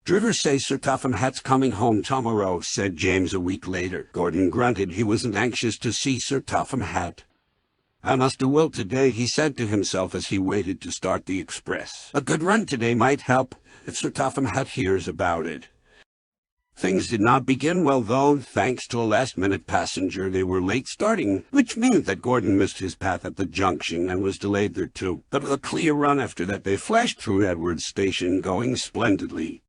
"Drivers say Sir Topham Hatt's coming home tomorrow," said James a week later. Gordon grunted. He wasn't anxious to see Sir Topham Hatt. "I must do well today," he said to himself as he waited to start the express. "A good run today might help, if Sir Topham Hatt hears about it." Things did not begin well, though. Thanks to a last-minute passenger, they were late starting, which meant that Gordon missed his path at the junction and was delayed there too. But with a clear run after that, they flashed through Edwards Station, going splendidly.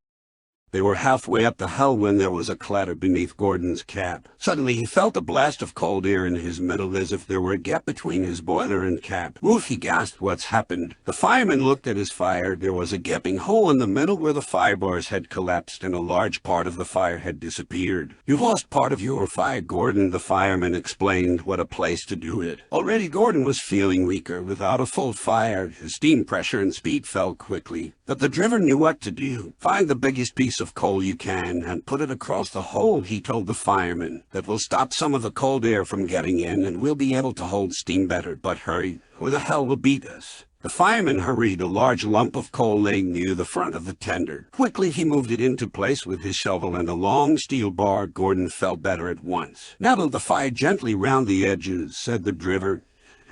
They were halfway up the hill when there was a clatter beneath Gordon's cab. Suddenly he felt a blast of cold air in his middle, as if there were a gap between his boiler and cab. "Woof," he gasped. "What's happened?" The fireman looked at his fire. There was a gaping hole in the middle where the fire bars had collapsed, and a large part of the fire had disappeared. "You've lost part of your fire, Gordon," the fireman explained. "What a place to do it." Already Gordon was feeling weaker. Without a full fire, his steam pressure and speed fell quickly. But the driver knew what to do. "Find the biggest piece of coal you can and put it across the hole," he told the fireman. "That will stop some of the cold air from getting in, and we'll be able to hold steam better. But hurry, or the hell will beat us." The fireman hurried. A large lump of coal lay near the front of the tender. Quickly he moved it into place with his shovel and a long steel bar. Gordon felt better at once. "Now build the fire gently round the edges," said the driver.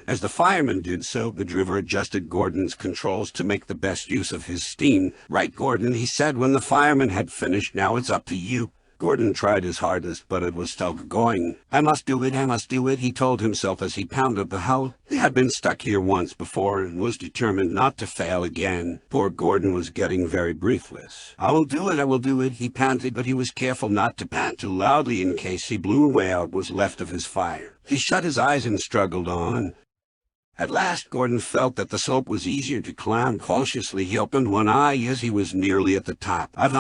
As the fireman did so, the driver adjusted Gordon's controls to make the best use of his steam. "Right, Gordon," he said when the fireman had finished. "Now it's up to you." Gordon tried his hardest, but it was still going. I must do it, he told himself as he pounded the hull. He had been stuck here once before and was determined not to fail again. Poor Gordon was getting very breathless. I will do it, he panted, but he was careful not to pant too loudly in case he blew away what was left of his fire. He shut his eyes and struggled on. At last, Gordon felt that the slope was easier to climb. Cautiously, he opened one eye as he was nearly at the top. I've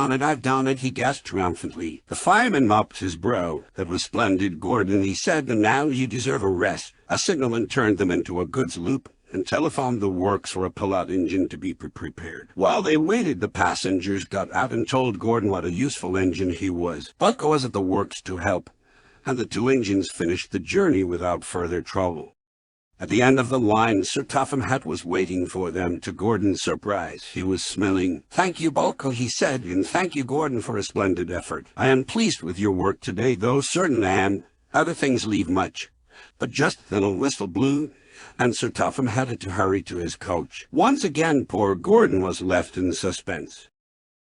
done it, he gasped triumphantly. The fireman mopped his brow. "That was splendid, Gordon," he said, "and now you deserve a rest." A signalman turned them into a goods loop and telephoned the works for a pull-out engine to be prepared. While they waited, the passengers got out and told Gordon what a useful engine he was. Buck was at the works to help, and the two engines finished the journey without further trouble. At the end of the line, Sir Topham Hatt was waiting for them. To Gordon's surprise, he was smiling. "Thank you, Bulko," he said, "and thank you, Gordon, for a splendid effort. I am pleased with your work today, though certain I am. Other things leave much." But just then a whistle blew, and Sir Topham had to hurry to his coach. Once again, poor Gordon was left in suspense.